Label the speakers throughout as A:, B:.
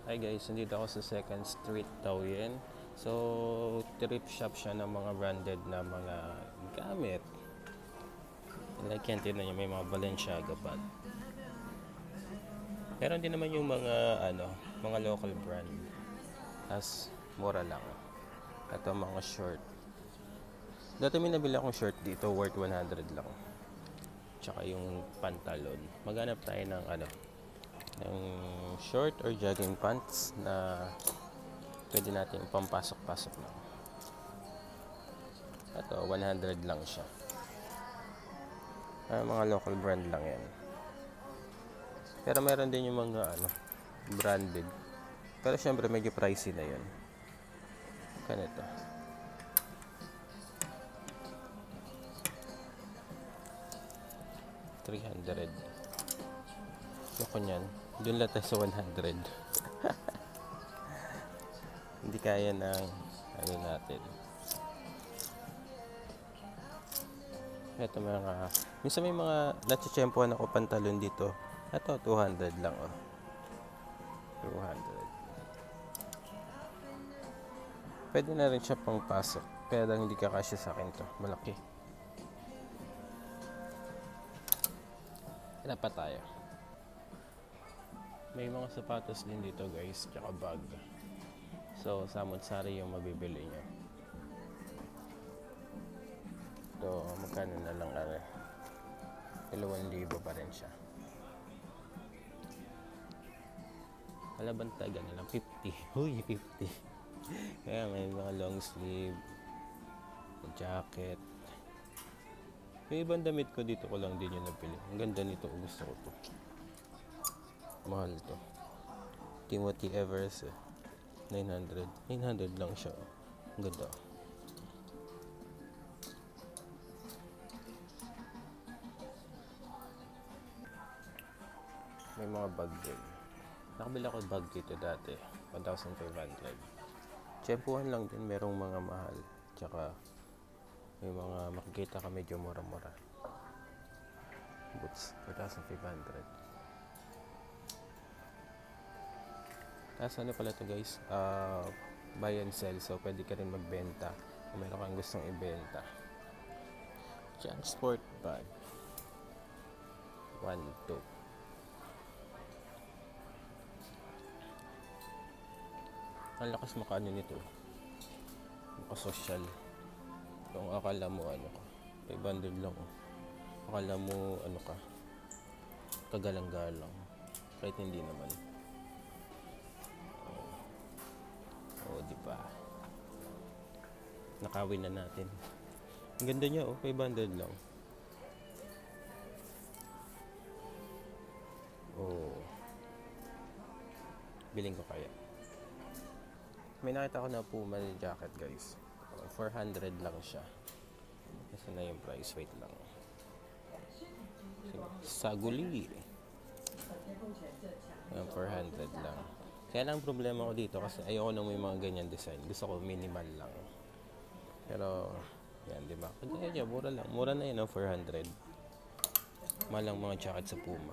A: Hi guys, nandito ako sa Second Street, Taoyuan. So, thrift shop siya ng mga branded na mga gamit. Like yan, tinan nyo, may mga Balenciaga bag. Meron din naman yung mga local brand. As mura lang. Ito mga short. Dati may nabili akong short dito, worth 100 lang. Tsaka yung pantalon. Maghanap tayo ng short or jogging pants na pwede natin pampasok-pasok lang. Ito, 100 lang siya. Mga local brand lang yan. Pero meron din yung mga branded. Pero syempre medyo pricey na yun. Ganito. $300. Yoko nyan. Doon lang tayo sa 100. Hindi kaya ng natin. Ito minsan may mga natsyempohan ako pantalon dito. Ito, 200 lang 200. Pwede na rin siya pang pasok. Kaya lang hindi kakasya sa akin to. Malaki. Kaya pa tayo. May mga sapatos din dito guys. Tsaka bag. So, samot-sari yung mabibili nyo. So, magkano na lang 2,000 pa rin siya. Kalabanta na lang 50. Uy, 50. Kaya may mga long sleeve, jacket. May ibang damit ko dito ko lang din yung nabili. Ang ganda nito, gusto ko to. Mahal to. Timothy Evers 900 lang siya. Ang ganda. May mga bag din. Nakabili ako bag dito dati. 1,500. Tsempuhan lang din. Merong mga mahal. Tsaka may mga makikita ka medyo mura-mura. Boots. 4,500. Tapos pala to guys? Buy and sell. So pwede ka rin magbenta. Kung meron kang gustong ibenta. Sport bag. 1, 2. Ang lakas makaano nito. Makasosyal. Kung akala mo ka. 500 lang. Akala mo ka. Kagalang-galang. Kahit hindi naman. Di ba? Nakawin na natin. Ang ganda niya 500 lang. Biling ko kaya. May nakita ko na Puma jacket guys. 400 lang siya. Kasi na yung price. Wait lang. Saguli. 400 lang. Kaya lang problema ko dito kasi ayoko na may mga ganyan design. Gusto ko minimal lang. Pero yan, di ba? Kaya mura lang. Mura na yun 400. Malang mga jacket sa Puma.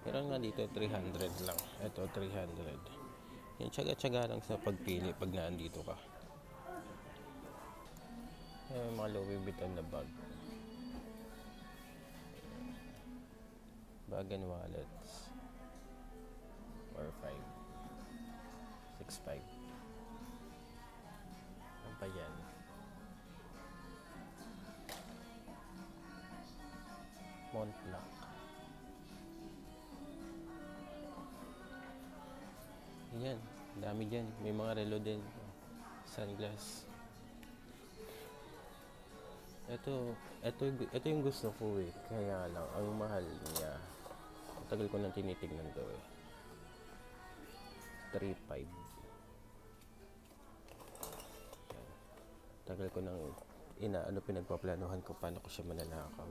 A: Meron nga dito 300 lang. Ito 300. Yan, tsaga-tsaga lang sa pagpili pag naandito ka. May mga Louis Vuitton na bag. Bag and wallets. 4,500. 6,500. Ano pa yan? Montblanc. Yan, dami dyan. May mga relo din. Sunglass. Ito yung gusto ko Kaya lang, ang mahal niya. Tagal ko nang tinitignan to 3,500. Tagal ko nang pinagpaplanuhan ko paano ko siya mananakaw.